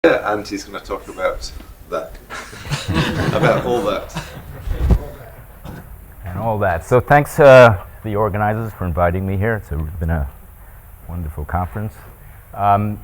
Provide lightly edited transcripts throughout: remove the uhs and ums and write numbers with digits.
And he's going to talk about that, about all that. And all that. So thanks the organizers for inviting me here. It's been a wonderful conference. I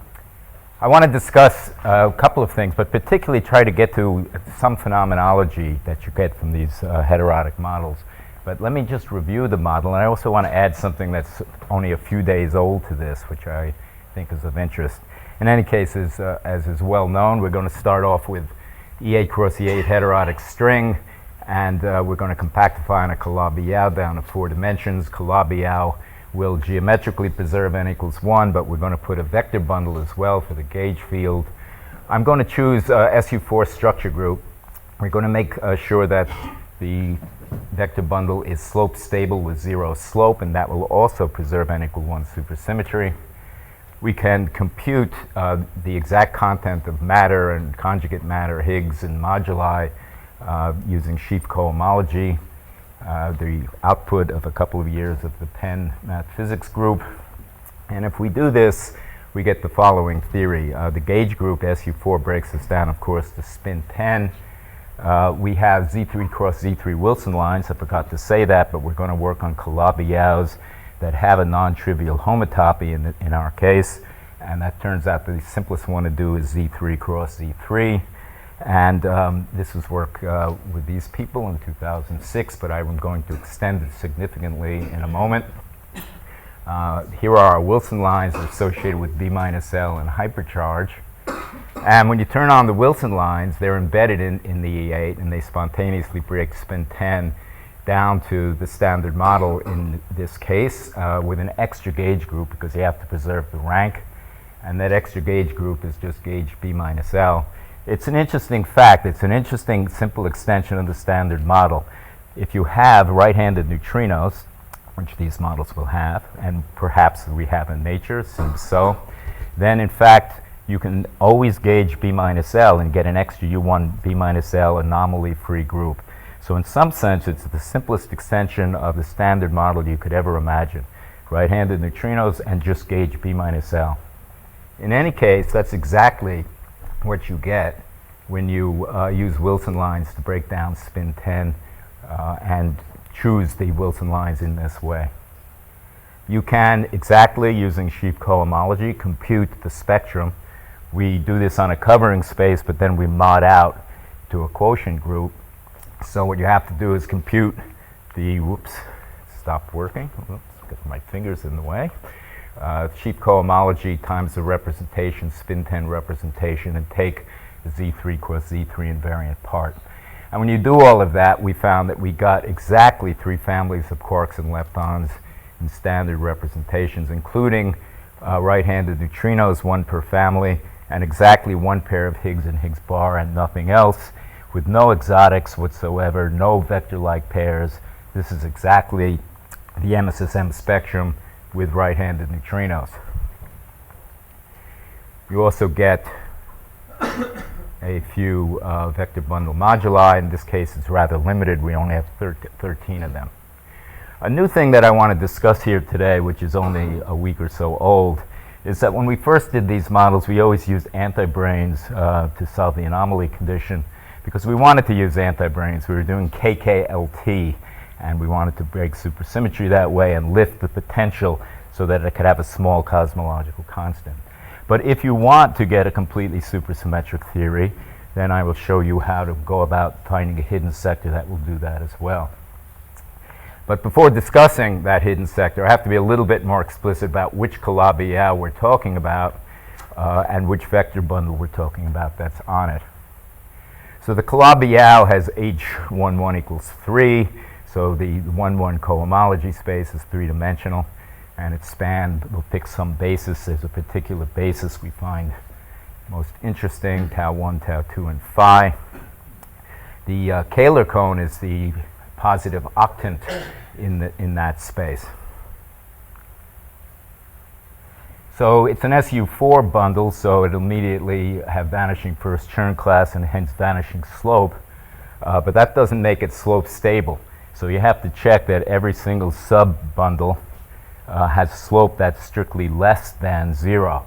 want to discuss a couple of things, but particularly try to get to some phenomenology that you get from these heterotic models. But let me just review the model, and I also want to add something that's only a few days old to this, which I think is of interest. In any case, as is well known, we're going to start off with E8 cross E8 heterotic string, and we're going to compactify on a Calabi-Yau down to 4 dimensions. Calabi-Yau will geometrically preserve n equals 1, but we're going to put a vector bundle as well for the gauge field. I'm going to choose SU4 structure group. We're going to make sure that the vector bundle is slope stable with 0 slope, and that will also preserve n equal 1 supersymmetry. We can compute the exact content of matter and conjugate matter, Higgs and moduli, using sheaf cohomology, the output of a couple of years of the Penn math physics group. And if we do this, we get the following theory. The gauge group, SU4, breaks this down, of course, to spin 10. We have Z3 cross Z3 Wilson lines. I forgot to say that, but we're going to work on Calabi-Yaus that have a non-trivial homotopy in our case, and that turns out the simplest one to do is Z3 cross Z3. And this was work with these people in 2006, but I'm going to extend it significantly in a moment. Here are our Wilson lines associated with B minus L and hypercharge. And when you turn on the Wilson lines, they're embedded in the E8, and they spontaneously break spin 10 down to the standard model in this case with an extra gauge group, because you have to preserve the rank. And that extra gauge group is just gauge B minus L. It's an interesting fact. It's an interesting simple extension of the standard model. If you have right-handed neutrinos, which these models will have, and perhaps we have in nature, seems so, then in fact you can always gauge B minus L and get an extra U1 B minus L anomaly-free group. So in some sense, it's the simplest extension of the standard model you could ever imagine. Right-handed neutrinos and just gauge B minus L. In any case, that's exactly what you get when you use Wilson lines to break down spin 10 and choose the Wilson lines in this way. You can exactly, using sheaf cohomology, compute the spectrum. We do this on a covering space, but then we mod out to a quotient group. So what you have to do is compute the, stopped working. Get my fingers in the way. Sheaf cohomology times the representation, spin 10 representation, and take the Z3 cross Z3 invariant part. And when you do all of that, we found that we got exactly 3 families of quarks and leptons in standard representations, including right-handed neutrinos, 1 per family, and exactly 1 pair of Higgs and Higgs bar and nothing else, with no exotics whatsoever, no vector-like pairs. This is exactly the MSSM spectrum with right-handed neutrinos. You also get a few vector bundle moduli. In this case, it's rather limited. We only have 13 of them. A new thing that I want to discuss here today, which is only a week or so old, is that when we first did these models, we always used anti-branes to solve the anomaly condition, because we wanted to use anti-branes. We were doing KKLT, and we wanted to break supersymmetry that way and lift the potential so that it could have a small cosmological constant. But if you want to get a completely supersymmetric theory, then I will show you how to go about finding a hidden sector that will do that as well. But before discussing that hidden sector, I have to be a little bit more explicit about which Calabi-Yau we're talking about and which vector bundle we're talking about that's on it. So the Calabi-Yau has H11 equals 3, so the 1-1 cohomology space is 3-dimensional, and its span will pick some basis. There's a particular basis we find most interesting, tau 1, tau 2, and phi. The Kähler cone is the positive octant in that space. So it's an SU4 bundle, so it'll immediately have vanishing first Chern class and hence vanishing slope, but that doesn't make it slope stable. So you have to check that every single sub-bundle has slope that's strictly less than 0.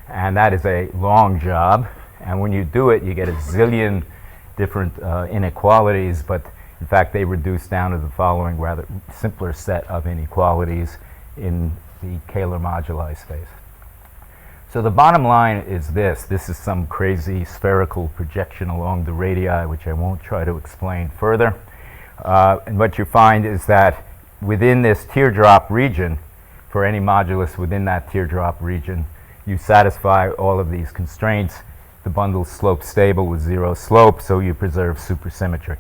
And that is a long job, And when you do it, you get a zillion different inequalities, but in fact, they reduce down to the following rather simpler set of inequalities in the Kähler moduli space. So the bottom line is this. This is some crazy spherical projection along the radii, which I won't try to explain further. And what you find is that within this teardrop region, for any modulus within that teardrop region, you satisfy all of these constraints. The bundle's slope stable with zero slope, so you preserve supersymmetry.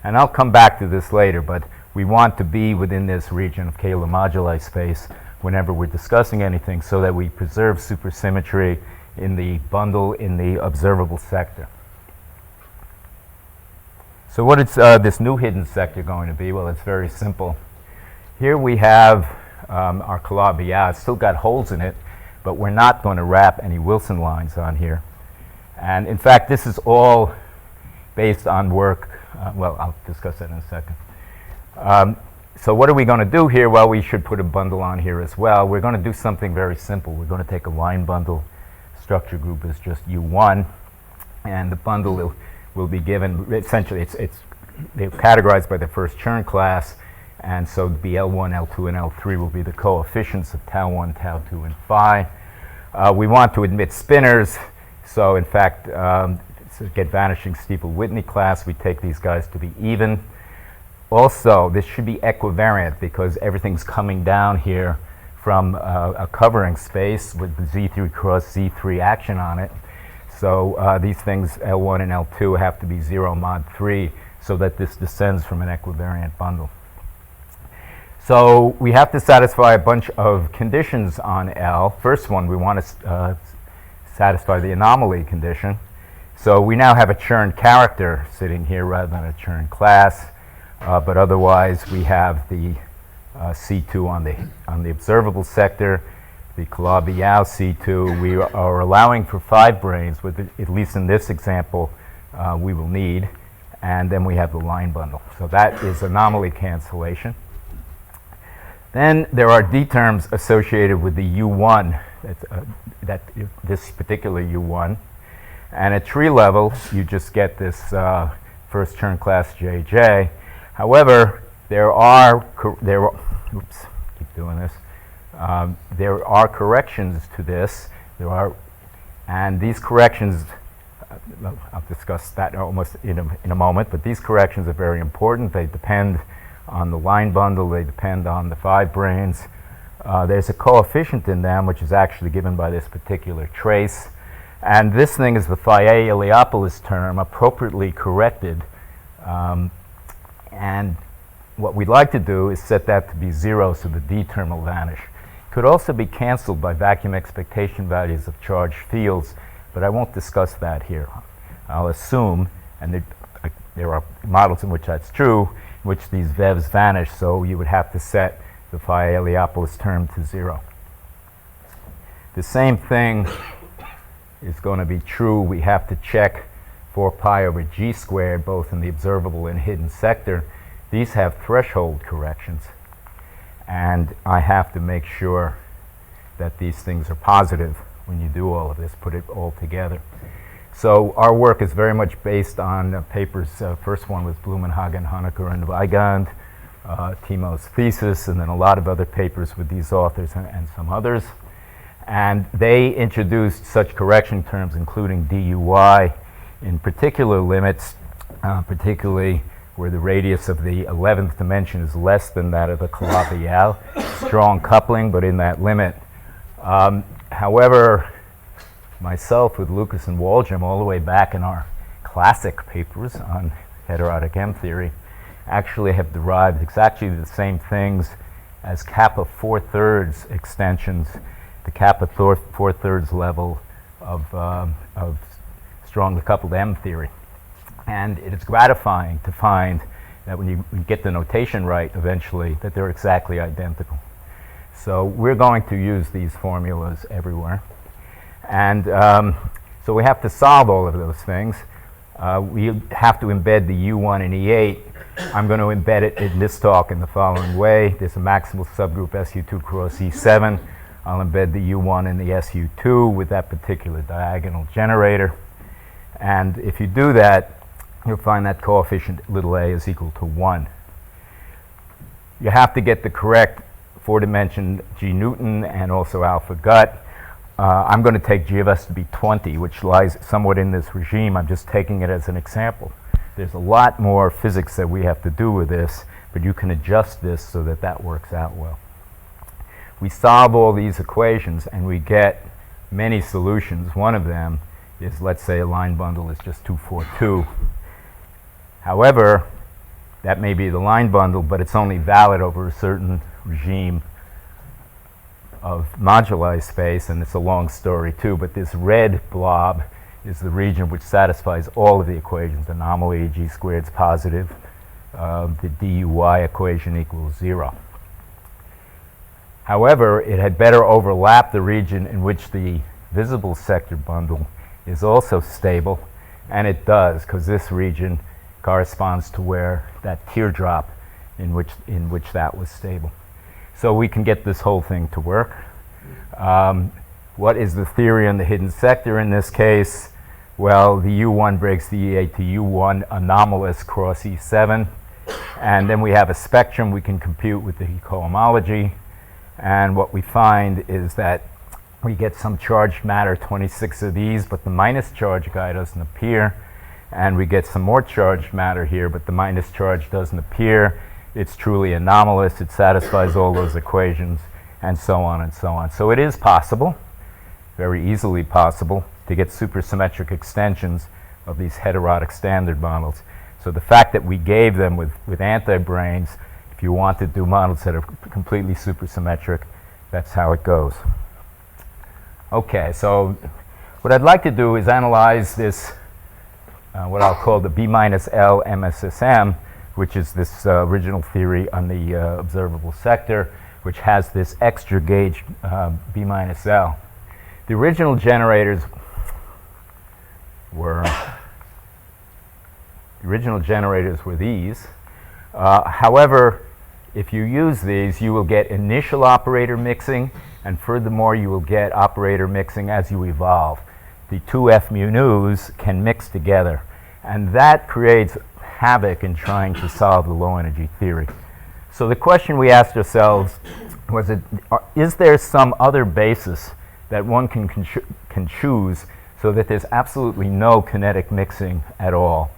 And I'll come back to this later, but we want to be within this region of Kähler moduli space whenever we're discussing anything so that we preserve supersymmetry in the bundle in the observable sector. So what is this new hidden sector going to be? Well, it's very simple. Here we have our Calabi-Yau. It's still got holes in it, but we're not going to wrap any Wilson lines on here. And in fact, this is all based on work. Well, I'll discuss that in a second. So what are we going to do here? Well, we should put a bundle on here as well. We're going to do something very simple. We're going to take a line bundle. Structure group is just U1, and the bundle will be given, essentially, they're categorized by the first Chern class, and so the L1, L2, and L3 will be the coefficients of tau 1, tau 2, and phi. We want to admit spinors, so in fact, to get vanishing Stiefel-Whitney class, we take these guys to be even. Also, this should be equivariant because everything's coming down here from a covering space with the Z3 cross Z3 action on it. So these things, L1 and L2, have to be 0 mod 3 so that this descends from an equivariant bundle. So we have to satisfy a bunch of conditions on L. First one, we want to satisfy the anomaly condition. So we now have a Chern character sitting here rather than a Chern class. But otherwise, we have the C2 on the observable sector, the Calabi-Yau C2. We are allowing for 5 branes, with at least in this example, we will need. And then we have the line bundle. So that is anomaly cancellation. Then there are D terms associated with the U1, this particular U1. And at tree level, you just get this first Chern class JJ. However, there are corrections to this. And these corrections, I'll discuss that almost in a moment, but these corrections are very important. They depend on the line bundle, they depend on the 5 branes. There's a coefficient in them which is actually given by this particular trace. And this thing is the phi A Iliopolis term, appropriately corrected. And what we'd like to do is set that to be 0 so the D term will vanish. It could also be canceled by vacuum expectation values of charged fields, but I won't discuss that here. I'll assume, and there are models in which that's true, in which these VEVs vanish, so you would have to set the phi Iliopolis term to 0. The same thing is going to be true. We have to check 4 pi over g squared, both in the observable and hidden sector. These have threshold corrections, and I have to make sure that these things are positive when you do all of this, put it all together. So our work is very much based on papers. First one was Blumenhagen, Honecker, and Weigand, Timo's thesis, and then a lot of other papers with these authors and some others. And they introduced such correction terms, including DUY, in particular limits, particularly where the radius of the 11th dimension is less than that of the Calabi-Yau. Strong coupling, but in that limit. However, myself with Lucas and Waldrum, all the way back in our classic papers on heterotic M theory, actually have derived exactly the same things as kappa 4/3 extensions, the kappa 4/3 level of strongly coupled M theory. And it is gratifying to find that when you get the notation right eventually, that they're exactly identical. So we're going to use these formulas everywhere. And so we have to solve all of those things. We have to embed the U1 and E8. I'm going to embed it in this talk in the following way. There's a maximal subgroup SU2 cross E7. I'll embed the U1 and the SU2 with that particular diagonal generator. And if you do that, you'll find that coefficient little a is equal to 1. You have to get the correct 4-dimension G Newton and also alpha gut. I'm going to take G of S to be 20, which lies somewhat in this regime. I'm just taking it as an example. There's a lot more physics that we have to do with this, but you can adjust this so that that works out well. We solve all these equations and we get many solutions. One of them is, let's say, a line bundle is just 242. However, that may be the line bundle, but it's only valid over a certain regime of moduli space, and it's a long story too, but this red blob is the region which satisfies all of the equations. Anomaly, G squared is positive. The DUY equation equals 0. However, it had better overlap the region in which the visible sector bundle is also stable, and it does, because this region corresponds to where that teardrop in which that was stable. So we can get this whole thing to work. What is the theory on the hidden sector in this case? Well, the U1 breaks the E8 to U1 anomalous cross E7. And then we have a spectrum we can compute with the cohomology. And what we find is that we get some charged matter, 26 of these, but the minus charge guy doesn't appear. And we get some more charged matter here, but the minus charge doesn't appear. It's truly anomalous. It satisfies all those equations, and so on and so on. So it is possible, very easily possible, to get supersymmetric extensions of these heterotic standard models. So the fact that we gave them with anti-branes, if you want to do models that are completely supersymmetric, that's how it goes. Okay, so what I'd like to do is analyze this, what I'll call the B minus L MSSM, which is this original theory on the observable sector, which has this extra gauge B minus L. The original generators were these. However, if you use these, you will get initial operator mixing, and furthermore, you will get operator mixing as you evolve. The two F mu nus can mix together, and that creates havoc in trying to solve the low energy theory. So the question we asked ourselves was, is there some other basis that one can choose so that there's absolutely no kinetic mixing at all?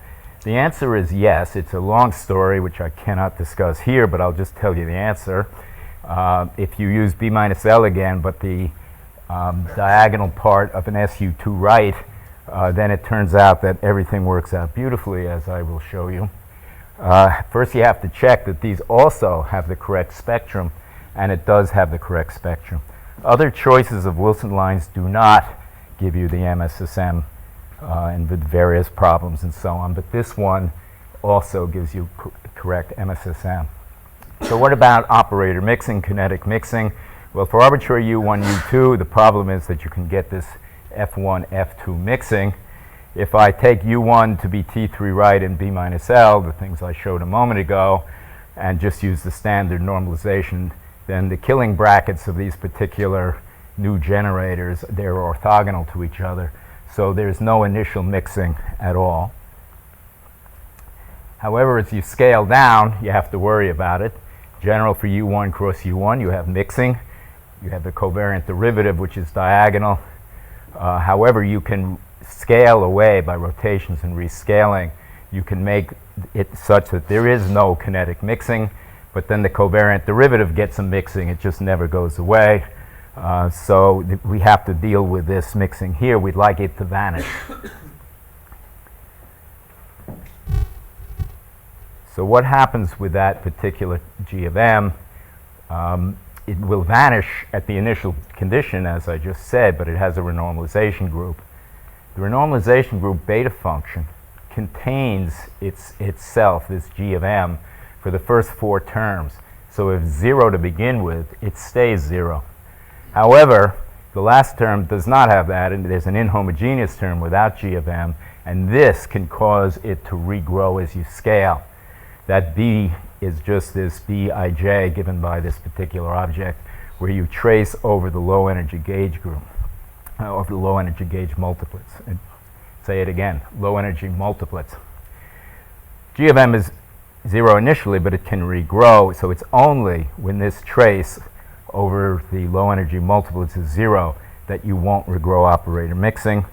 The answer is yes. It's a long story which I cannot discuss here, but I'll just tell you the answer. If you use B minus L again, but the diagonal part of an SU2 right, then it turns out that everything works out beautifully, as I will show you. First, you have to check that these also have the correct spectrum, and it does have the correct spectrum. Other choices of Wilson lines do not give you the MSSM and with various problems and so on, but this one also gives you correct MSSM. So what about operator mixing, kinetic mixing? Well, for arbitrary U1, U2, the problem is that you can get this F1, F2 mixing. If I take U1 to be T3 right and B minus L, the things I showed a moment ago, and just use the standard normalization, then the killing brackets of these particular new generators, they're orthogonal to each other. So there's no initial mixing at all. However, as you scale down, you have to worry about it. General for U1 cross U1, you have mixing. You have the covariant derivative, which is diagonal. However, you can scale away by rotations and rescaling. You can make it such that there is no kinetic mixing, but then the covariant derivative gets a mixing. It just never goes away. So we have to deal with this mixing here. We'd like it to vanish. So what happens with that particular G of M? It will vanish at the initial condition, as I just said, but it has a renormalization group. The renormalization group beta function contains itself, this G of M, for the first 4 terms. So if 0 to begin with, it stays 0. However, the last term does not have that, and there's an inhomogeneous term without G of M, and this can cause it to regrow as you scale. That B is just this Bij given by this particular object, where you trace over the low energy gauge group, over the low energy gauge multiplets. And say it again, low energy multiplets. G of m is 0 initially, but it can regrow, so it's only when this trace over the low energy multiplets is 0 that you won't regrow operator mixing.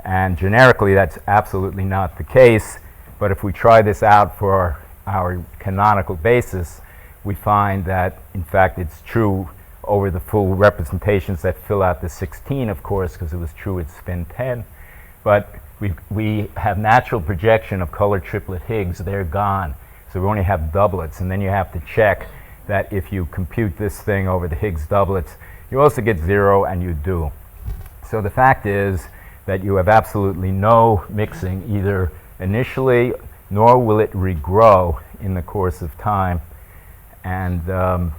And generically, that's absolutely not the case, but if we try this out for our canonical basis, we find that, in fact, it's true over the full representations that fill out the 16, of course, because it was true at spin 10. But we have natural projection of color triplet Higgs. They're gone. So we only have doublets. And then you have to check that if you compute this thing over the Higgs doublets, you also get 0, and you do. So the fact is that you have absolutely no mixing either initially, nor will it regrow in the course of time. And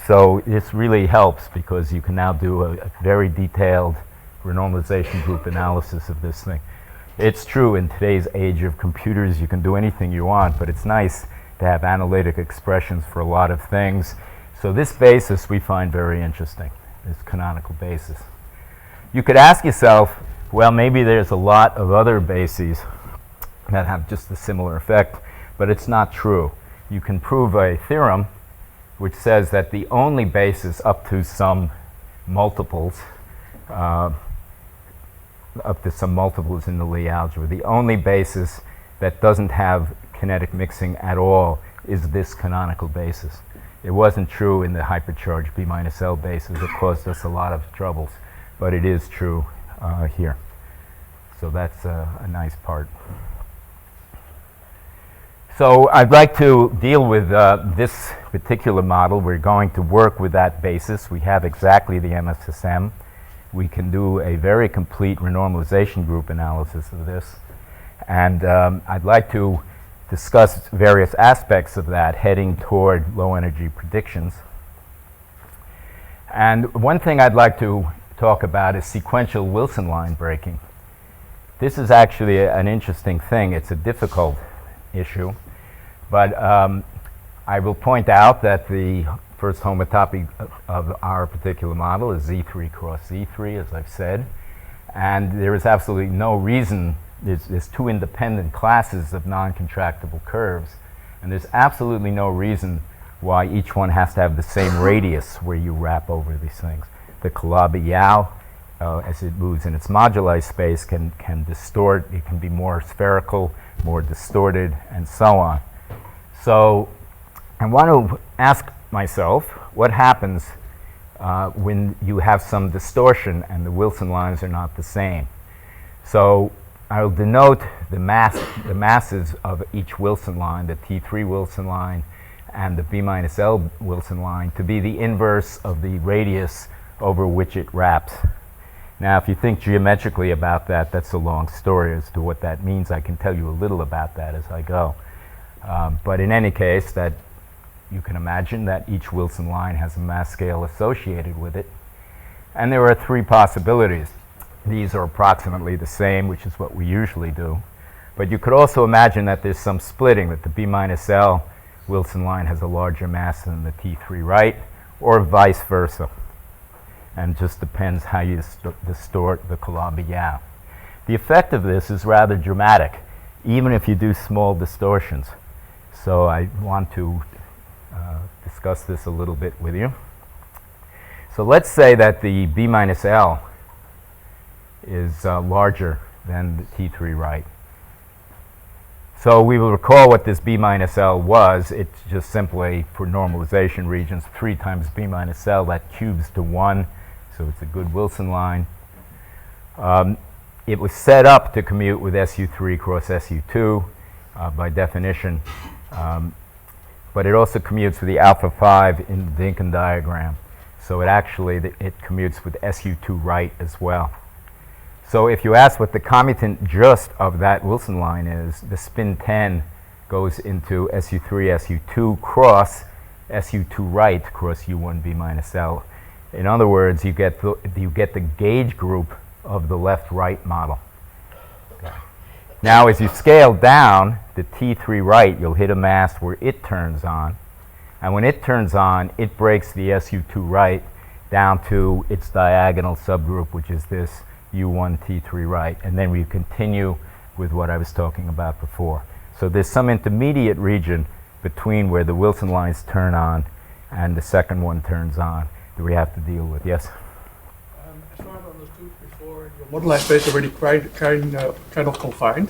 so this really helps because you can now do a very detailed renormalization group analysis of this thing. It's true in today's age of computers, you can do anything you want, but it's nice to have analytic expressions for a lot of things. So this basis we find very interesting, this canonical basis. You could ask yourself, well, maybe there's a lot of other bases that have just a similar effect, but it's not true. You can prove a theorem which says that the only basis up to some multiples in the Lie algebra, the only basis that doesn't have kinetic mixing at all is this canonical basis. It wasn't true in the hypercharged B minus L basis. It caused us a lot of troubles, but it is true here. So that's a nice part. So I'd like to deal with this particular model. We're going to work with that basis. We have exactly the MSSM. We can do a very complete renormalization group analysis of this. And I'd like to discuss various aspects of that heading toward low energy predictions. And one thing I'd like to talk about is sequential Wilson line breaking. This is actually an interesting thing. It's a difficult issue. But I will point out that the first homotopy of our particular model is Z3 cross Z3, as I've said. And there is absolutely no reason. There's two independent classes of non-contractible curves. And there's absolutely no reason why each one has to have the same radius where you wrap over these things. The Calabi-Yau, as it moves in its moduli space, can distort. It can be more spherical, more distorted, and so on. So I want to ask myself, what happens when you have some distortion and the Wilson lines are not the same? So I'll denote the masses of each Wilson line, the T3 Wilson line and the B minus L Wilson line, to be the inverse of the radius over which it wraps. Now, if you think geometrically about that, that's a long story as to what that means. I can tell you a little about that as I go. But in any case, that you can imagine that each Wilson line has a mass scale associated with it. And there are three possibilities. These are approximately the same, which is what we usually do. But you could also imagine that there's some splitting, that the B minus L Wilson line has a larger mass than the T3 right, or vice versa. And it just depends how you distort the Calabi-Yau. The effect of this is rather dramatic, even if you do small distortions. So I want to discuss this a little bit with you. So let's say that the B minus L is larger than the T3 right. So we will recall what this B minus L was. It's just simply, for normalization regions, 3 times B minus L. That cubes to 1, so it's a good Wilson line. It was set up to commute with SU3 cross SU2 by definition, but it also commutes with the alpha 5 in the Dinkin diagram. So it actually, it commutes with SU2 right as well. So if you ask what the commutant just of that Wilson line is, the spin 10 goes into SU3, SU2 cross SU2 right cross U1 B minus L. In other words, you get the gauge group of the left-right model. Okay. Now, as you scale down the T3 right, you'll hit a mass where it turns on. And when it turns on, it breaks the SU2 right down to its diagonal subgroup, which is this U1 T3 right, and then we continue with what I was talking about before. So there's some intermediate region between where the Wilson lines turn on and the second one turns on that we have to deal with. Yes? As far as I understood before, your moduli space is already kind of confined.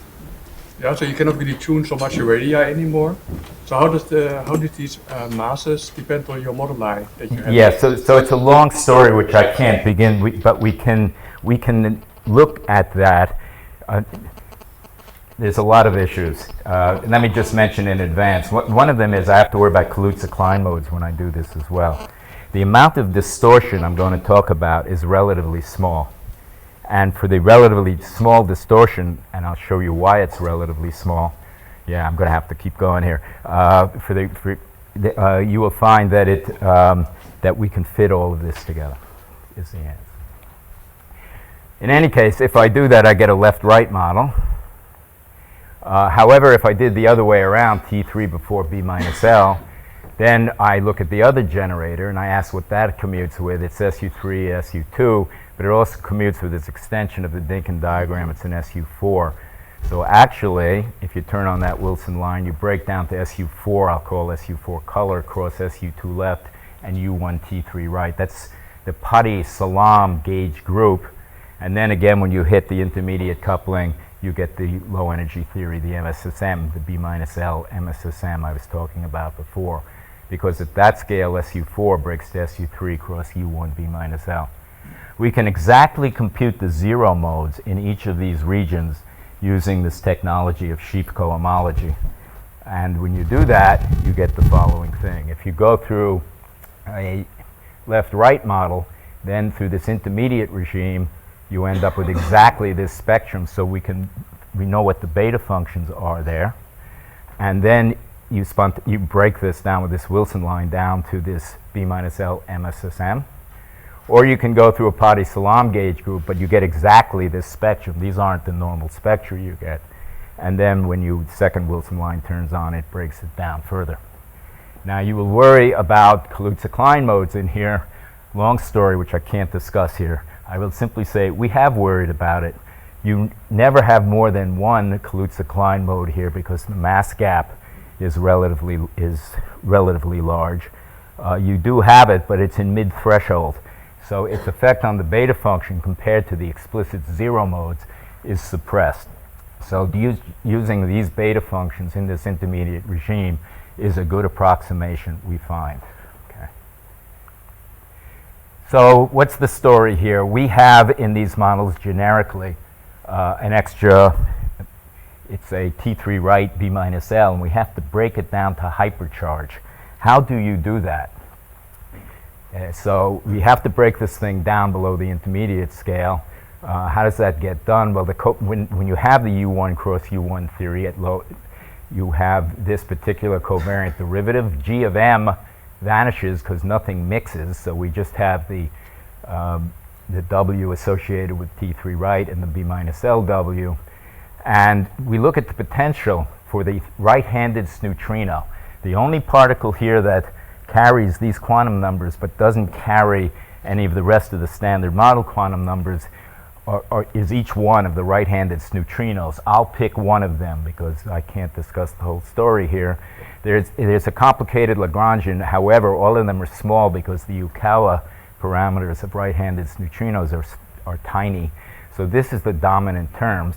Yeah, so you cannot really tune so much your radii anymore. So how did these masses depend on your moduli that you have? Yeah, so it's a long story which I can't begin, but we can look at that. There's a lot of issues. Let me just mention in advance. One of them is I have to worry about Kaluza-Klein modes when I do this as well. The amount of distortion I'm going to talk about is relatively small. And for the relatively small distortion, and I'll show you why it's relatively small. Yeah, I'm going to have to keep going here. You will find that that we can fit all of this together, is the answer. In any case, if I do that, I get a left-right model. However, if I did the other way around, T3 before B minus L, then I look at the other generator and I ask what that commutes with. It's SU3, SU2, but it also commutes with this extension of the Dinkin diagram. It's an SU4. So actually, if you turn on that Wilson line, you break down to SU4, I'll call SU4 color, cross SU2 left, and U1 T3 right. That's the Putty-Salam gauge group. And then again, when you hit the intermediate coupling, you get the low energy theory, the MSSM, the B minus L MSSM I was talking about before. Because at that scale, SU4 breaks to SU3 cross U1 B minus L. We can exactly compute the zero modes in each of these regions using this technology of sheaf cohomology. And when you do that, you get the following thing. If you go through a left-right model, then through this intermediate regime, you end up with exactly this spectrum, so we know what the beta functions are there. And then you break this down with this Wilson line down to this B minus L MSSM. Or you can go through a Putty-Salam gauge group, but you get exactly this spectrum. These aren't the normal spectra you get. And then when the second Wilson line turns on, it breaks it down further. Now you will worry about Kaluza-Klein modes in here. Long story, which I can't discuss here. I will simply say we have worried about it. You never have more than one Kaluza-Klein mode here because the mass gap is relatively large. You do have it, but it's in mid-threshold. So its effect on the beta function compared to the explicit zero modes is suppressed. So using these beta functions in this intermediate regime is a good approximation, we find. Okay. So what's the story here? We have in these models generically an extra, it's a T3 right B minus L, and we have to break it down to hypercharge. How do you do that? So we have to break this thing down below the intermediate scale. How does that get done? Well, when you have the U1 cross U1 theory at low, you have this particular covariant derivative. G of M vanishes because nothing mixes, so we just have the W associated with T3 right and the B minus LW. And we look at the potential for the right-handed neutrino. The only particle here that carries these quantum numbers but doesn't carry any of the rest of the standard model quantum numbers is each one of the right-handed neutrinos. I'll pick one of them because I can't discuss the whole story here. There's a complicated Lagrangian. However, all of them are small because the Yukawa parameters of right-handed neutrinos are tiny. So this is the dominant terms.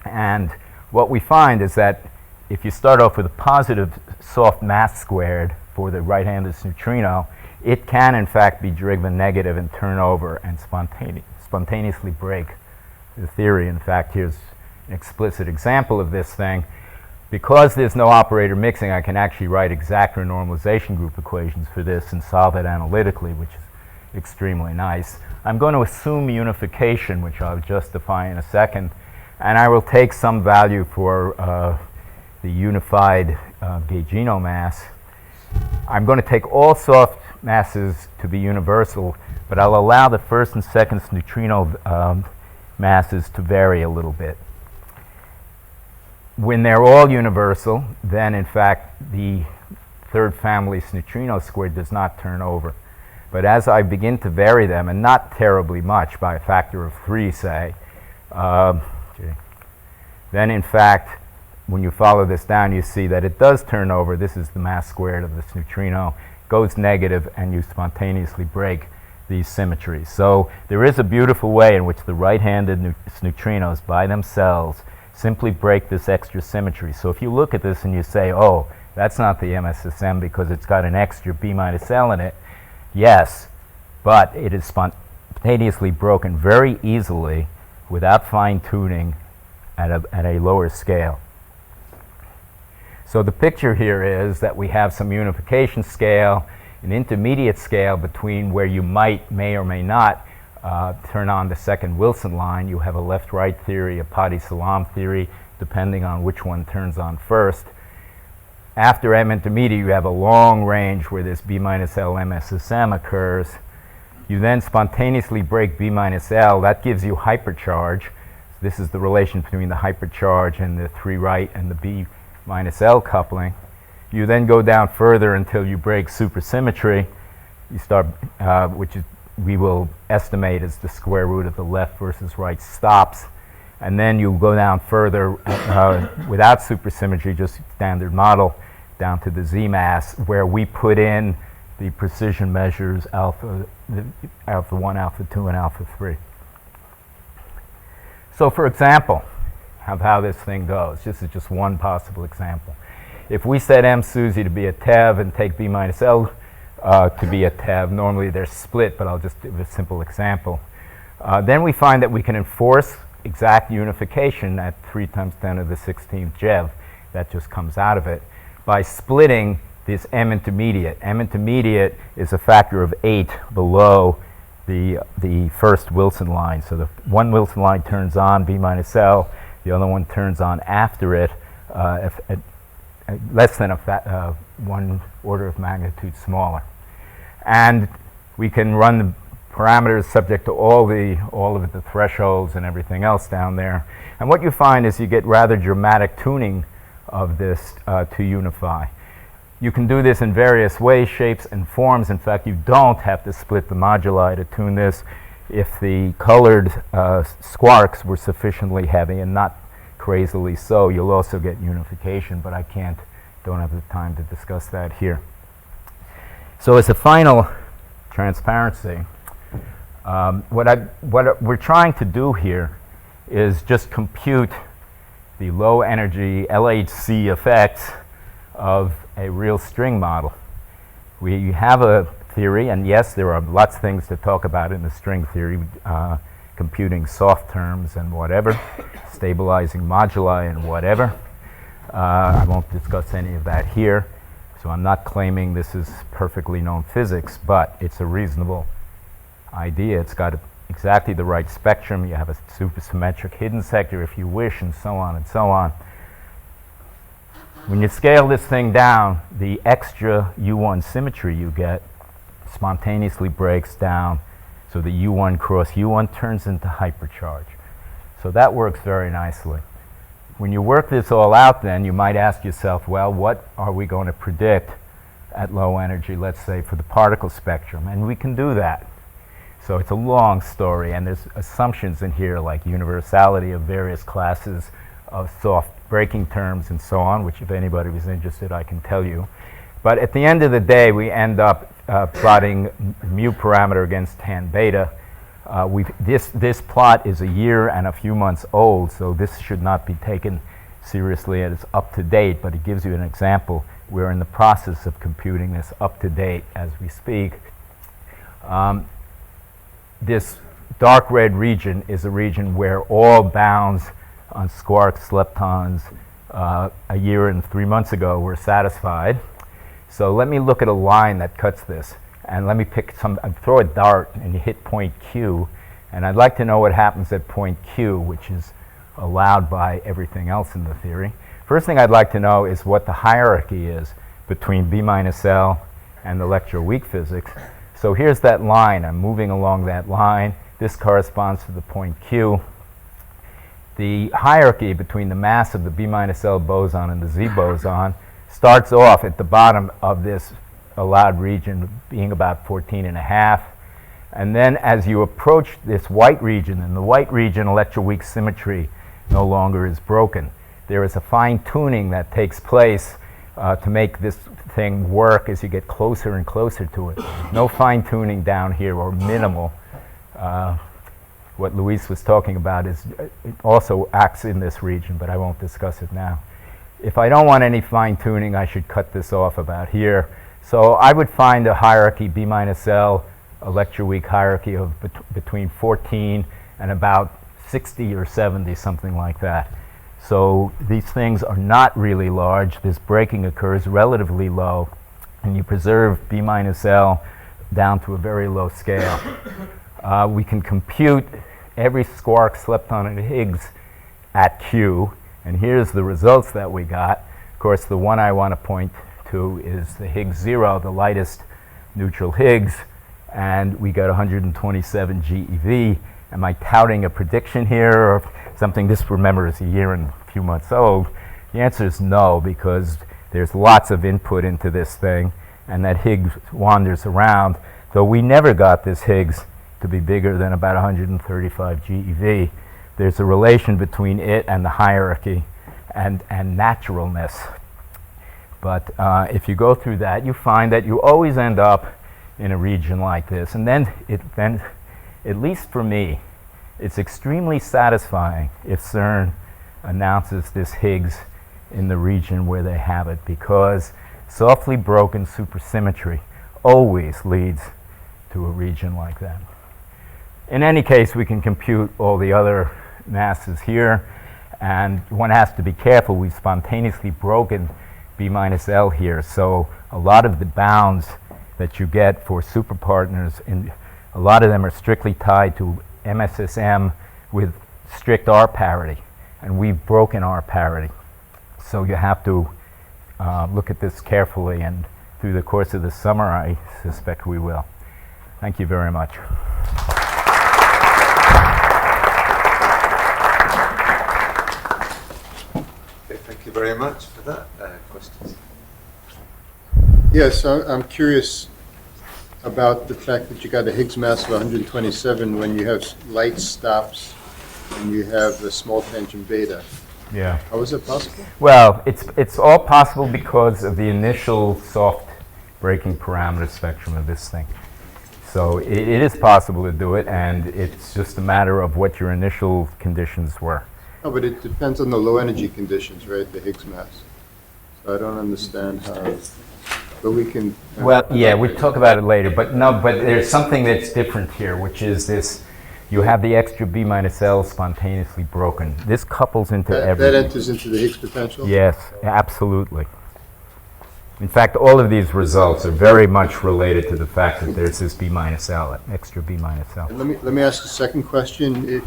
And what we find is that if you start off with a positive soft mass squared for the right-handed neutrino, it can in fact be driven negative and turn over and spontaneously break the theory. In fact, here's an explicit example of this thing. Because there's no operator mixing, I can actually write exact renormalization group equations for this and solve it analytically, which is extremely nice. I'm going to assume unification, which I'll justify in a second, and I will take some value for the unified gaugino mass. I'm going to take all soft masses to be universal, but I'll allow the first and second neutrino masses to vary a little bit. When they're all universal, then in fact the third family neutrino squared does not turn over. But as I begin to vary them, and not terribly much, by a factor of 3 say, Okay. Then, in fact, when you follow this down, you see that it does turn over. This is the mass squared of this neutrino, goes negative, and you spontaneously break these symmetries. So there is a beautiful way in which the right-handed neutrinos by themselves simply break this extra symmetry. So if you look at this and you say, oh, that's not the MSSM because it's got an extra B minus L in it, yes, but it is spontaneously broken very easily without fine-tuning at a lower scale. So the picture here is that we have some unification scale, an intermediate scale between where you may or may not turn on the second Wilson line. You have a left-right theory, a Patti-Salam theory, depending on which one turns on first. After M intermediate, you have a long range where this B minus L MSSM occurs. You then spontaneously break B minus L. That gives you hypercharge. This is the relation between the hypercharge and the 3 right and the B minus L coupling. You then go down further until you break supersymmetry. You start, which is, we will estimate as the square root of the left versus right stops. And then you go down further without supersymmetry, just standard model, down to the Z mass, where we put in the precision measures alpha 1, alpha 2, and alpha 3. So for example, of how this thing goes, this is just one possible example. If we set M SUSY to be a TEV and take B minus L to be a TEV, normally they're split, but I'll just give a simple example. Then we find that we can enforce exact unification at 3 times 10 to the 16th JeV. That just comes out of it by splitting this M intermediate. M intermediate is a factor of 8 below the first Wilson line. So the one Wilson line turns on B minus L, the other one turns on after it, less than 1 order of magnitude smaller. And we can run the parameters subject to all of the thresholds and everything else down there. And what you find is you get rather dramatic tuning of this to unify. You can do this in various ways, shapes, and forms. In fact, you don't have to split the moduli to tune this if the colored squarks were sufficiently heavy and not crazily so. You'll also get unification, but don't have the time to discuss that here. So as a final transparency, what we're trying to do here is just compute the low energy LHC effects of a real string model. We have a theory, and yes, there are lots of things to talk about in the string theory, computing soft terms and whatever, stabilizing moduli and whatever. I won't discuss any of that here, so I'm not claiming this is perfectly known physics, but it's a reasonable idea. It's got exactly the right spectrum. You have a supersymmetric hidden sector if you wish, and so on and so on. When you scale this thing down, the extra U1 symmetry you get spontaneously breaks down, so the U1 cross U1 turns into hypercharge. So that works very nicely. When you work this all out, then you might ask yourself, well, what are we going to predict at low energy, let's say, for the particle spectrum? And we can do that. So it's a long story, and there's assumptions in here like universality of various classes of soft breaking terms and so on, which if anybody was interested, I can tell you. But at the end of the day, we end up plotting mu parameter against tan beta. This plot is a year and a few months old, so this should not be taken seriously as up to date, but it gives you an example. We're in the process of computing this up to date as we speak. This dark red region is a region where all bounds on squarks, leptons, a year and 3 months ago were satisfied. So let me look at a line that cuts this, and let me pick throw a dart and you hit point Q, and I'd like to know what happens at point Q, which is allowed by everything else in the theory. First thing I'd like to know is what the hierarchy is between B minus L and the electroweak physics. So here's that line. I'm moving along that line. This corresponds to the point Q. The hierarchy between the mass of the B minus L boson and the Z boson starts off at the bottom of this allowed region being about 14.5. And then as you approach this white region, in the white region, electroweak symmetry no longer is broken. There is a fine-tuning that takes place to make this thing work as you get closer and closer to it. No fine-tuning down here, or minimal. What Luis was talking about is it also acts in this region, but I won't discuss it now. If I don't want any fine-tuning, I should cut this off about here. So I would find a hierarchy, B minus L, electroweak hierarchy of between 14 and about 60 or 70, something like that. So these things are not really large. This breaking occurs relatively low, and you preserve B minus L down to a very low scale. We can compute every squark lepton and Higgs at Q, and here's the results that we got. Of course, the one I want to point to is the Higgs 0, the lightest neutral Higgs, and we got 127 GeV. Am I touting a prediction here or something? This, remember, is a year and a few months old. The answer is no, because there's lots of input into this thing, and that Higgs wanders around, though we never got this Higgs to be bigger than about 135 GeV. There's a relation between it and the hierarchy and naturalness. But if you go through that, you find that you always end up in a region like this. And then, at least for me, it's extremely satisfying if CERN announces this Higgs in the region where they have it, because softly broken supersymmetry always leads to a region like that. In any case, we can compute all the other masses here, and one has to be careful. We've spontaneously broken B minus L here, so a lot of the bounds that you get for superpartners, a lot of them are strictly tied to MSSM with strict R parity, and we've broken R parity. So you have to look at this carefully, and through the course of the summer, I suspect we will. Thank you very much. Okay, thank you very much for that. Questions? Yes, I'm curious about the fact that you got a Higgs mass of 127 when you have light stops and you have a small tangent beta. Yeah. How is it possible? Well, it's all possible because of the initial soft breaking parameter spectrum of this thing. So it is possible to do it, and it's just a matter of what your initial conditions were. No, but it depends on the low energy conditions, right, the Higgs mass. So I don't understand how, but we can... Well, yeah, we'll talk about it later, but no, but there's something that's different here, which is this, you have the extra B minus L spontaneously broken. This couples into everything. That enters into the Higgs potential? Yes, absolutely. In fact, all of these results are very much related to the fact that there's this B minus L, extra B minus L. And let me ask a second question.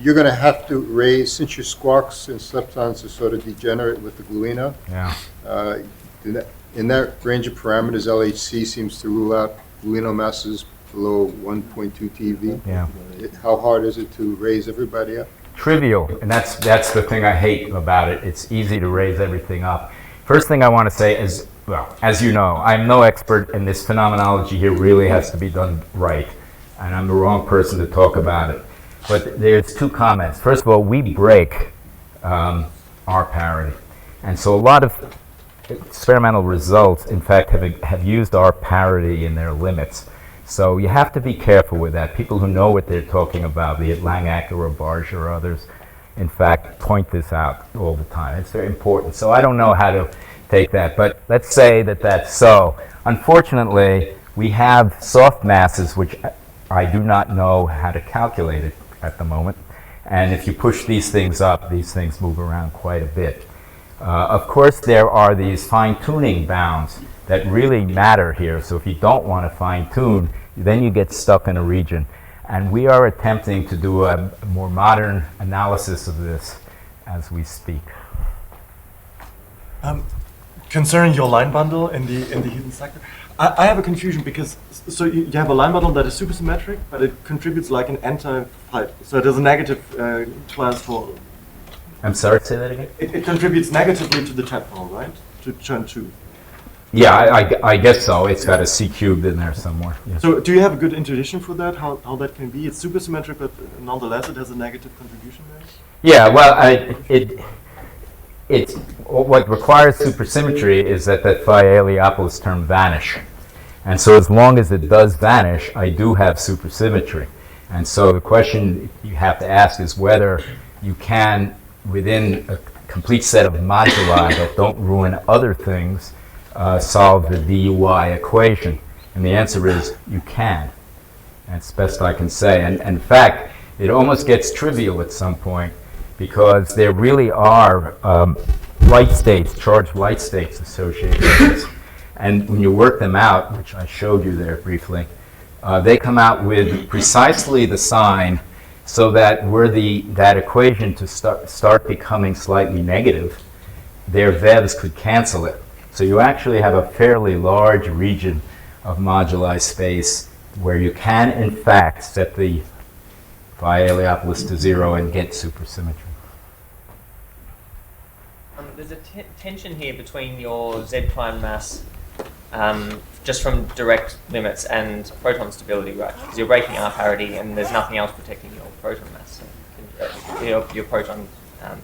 You're going to have to raise, since your squarks and leptons are sort of degenerate with the gluino, Yeah. in that range of parameters, LHC seems to rule out gluino masses below 1.2 TeV. Yeah. How hard is it to raise everybody up? Trivial, and that's the thing I hate about it. It's easy to raise everything up. First thing I want to say is, well, as you know, I'm no expert, and this phenomenology here really has to be done right, and I'm the wrong person to talk about it. But there's two comments. First of all, we break R parity, and so a lot of experimental results, in fact, have used R parity in their limits. So you have to be careful with that. People who know what they're talking about, be it Langacker or Barge or others, in fact, point this out all the time. It's very important. So I don't know how to take that, but let's say that that's so. Unfortunately, we have soft masses, which I do not know how to calculate it at the moment. And if you push these things up, these things move around quite a bit. Of course, there are these fine-tuning bounds that really matter here. So if you don't want to fine-tune, then you get stuck in a region. And we are attempting to do a more modern analysis of this as we speak. Concerning your line bundle in the hidden sector, I have a confusion because so you have a line bundle that is supersymmetric, but it contributes like an anti-pipe. So there's a negative class for. I'm sorry, say that again? It contributes negatively to the tadpole, right? To churn 2. Yeah, I guess so. It's got a C cubed in there somewhere. Yes. So do you have a good intuition for that, how that can be? It's supersymmetric, but nonetheless it has a negative contribution there? Yeah, well, it's what requires supersymmetry is that phi Heliopolis term vanish. And so as long as it does vanish, I do have supersymmetry. And so the question you have to ask is whether you can, within a complete set of moduli that don't ruin other things, solve the DUI equation. And the answer is you can. That's best I can say. And in fact, it almost gets trivial at some point because there really are light states, charged light states associated with this. And when you work them out, which I showed you there briefly, they come out with precisely the sign so that were that equation to start becoming slightly negative, their vevs could cancel it. So you actually have a fairly large region of moduli space where you can, in fact, set the phi Heliopolis to 0 and get supersymmetry. There's a tension here between your Z prime mass just from direct limits and proton stability, right? Because you're breaking R parity and there's nothing else protecting your proton mass, your proton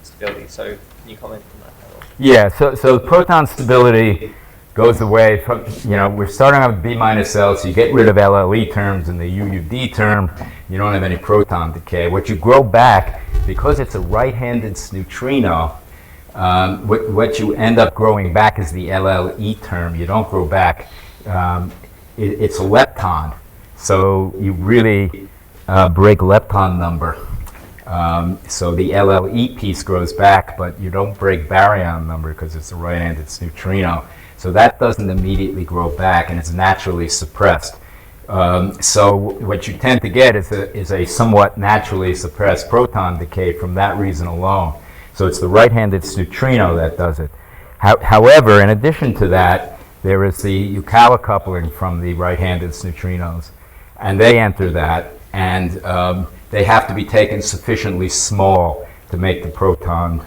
stability. So can you comment on that at all? Yeah, so proton stability goes away from, we're starting out with B minus L, so you get rid of LLE terms and the UUD term, you don't have any proton decay. What you grow back, because it's a right-handed neutrino, what you end up growing back is the LLE term. You don't grow back, it's a lepton. So you really break lepton number. So the LLE piece grows back, but you don't break baryon number because it's a right-handed neutrino. So that doesn't immediately grow back, and it's naturally suppressed. So what you tend to get is a somewhat naturally suppressed proton decay from that reason alone. So it's the right-handed neutrino that does it. However, in addition to that, there is the Yukawa coupling from the right-handed neutrinos, and they enter that, and they have to be taken sufficiently small to make the proton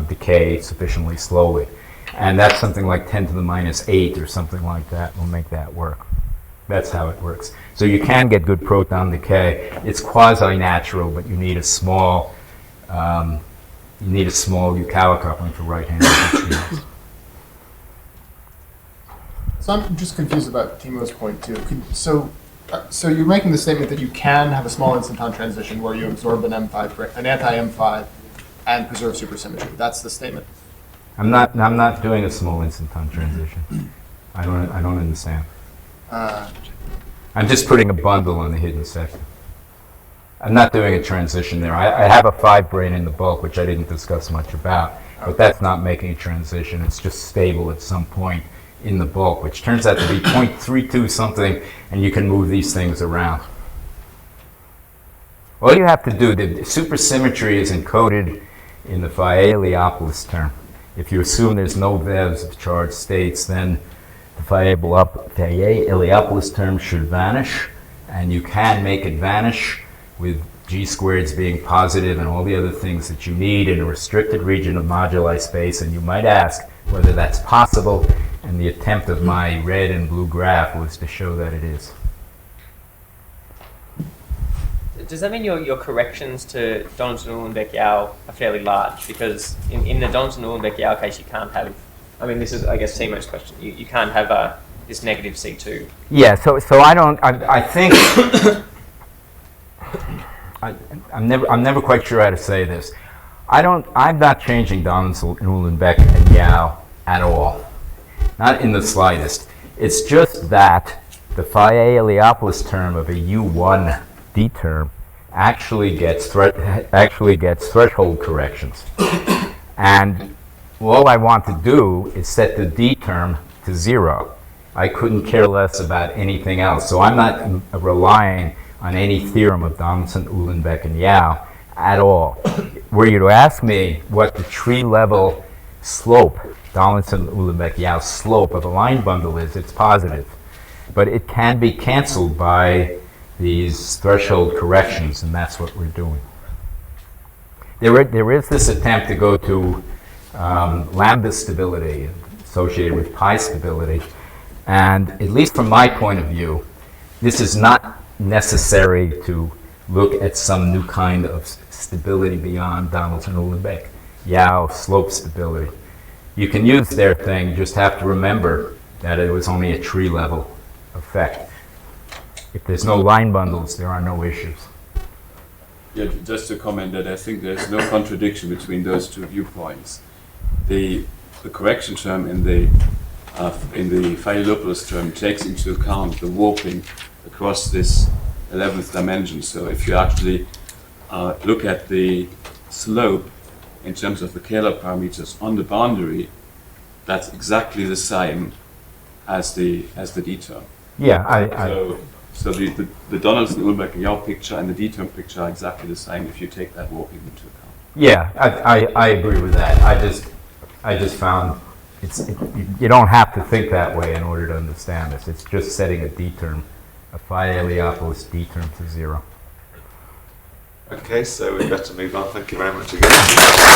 decay sufficiently slowly. And that's something like 10 to the minus 8 or something like that will make that work. That's how it works. So you can get good proton decay. It's quasi-natural, but you need a small Yukawa coupling for right-handed neutrinos. So I'm just confused about Timo's point too. So you're making the statement that you can have a small instanton transition where you absorb an anti-M5 and preserve supersymmetry. That's the statement. I'm not doing a small instanton transition. I don't understand. I'm just putting a bundle on the hidden sector. I'm not doing a transition there. I have a 5 brain in the bulk, which I didn't discuss much about, but that's not making a transition. It's just stable at some point in the bulk, which turns out to be 0.32 something, and you can move these things around. All you have to do, the supersymmetry is encoded in the phi Heliopolis term. If you assume there's no vevs of charged states, then the phi Heliopolis term should vanish, and you can make it vanish with G squareds being positive and all the other things that you need in a restricted region of moduli space. And you might ask whether that's possible, and the attempt of my red and blue graph was to show that it is. Does that mean your corrections to Donaldson-Uhlenbeck-Yau are fairly large? Because in the Donaldson-Uhlenbeck-Yau case, you can't have, this is, I guess, Timo's question. You can't have this negative C2. Yeah, so I think, I'm never quite sure how to say this. I'm not changing Donaldson-Uhlenbeck and Yau at all. Not in the slightest. It's just that the phi Heliopolis term of a U1 D term actually gets threshold corrections. And all I want to do is set the D term to 0. I couldn't care less about anything else. So I'm not relying on any theorem of Donaldson, Uhlenbeck, and Yau at all. Were you to ask me what the tree level slope, Donaldson, Uhlenbeck, Yau slope of a line bundle is, it's positive. But it can be canceled by these threshold corrections, and that's what we're doing. There is this attempt to go to lambda stability associated with pi stability, And at least from my point of view, this is not necessary to look at some new kind of stability beyond Donaldson-Uhlenbeck. Yau slope stability. You can use their thing, just have to remember that it was only a tree level effect. If there's no line bundles, there are no issues. Yeah, just to comment that I think there's no contradiction between those two viewpoints. The correction term in the Fayolopoulos term takes into account the warping across this 11th dimension. So if you actually look at the slope in terms of the Kähler parameters on the boundary, that's exactly the same as the D term. Yeah, So the Donaldson-Uhlenbeck and Yau picture and the D term picture are exactly the same if you take that warping into account. yeah, I agree with that. I just found you don't have to think that way in order to understand this. It's just setting a D term, a phi Heliopolis D term to 0. Okay, so we better move on. Thank you very much again.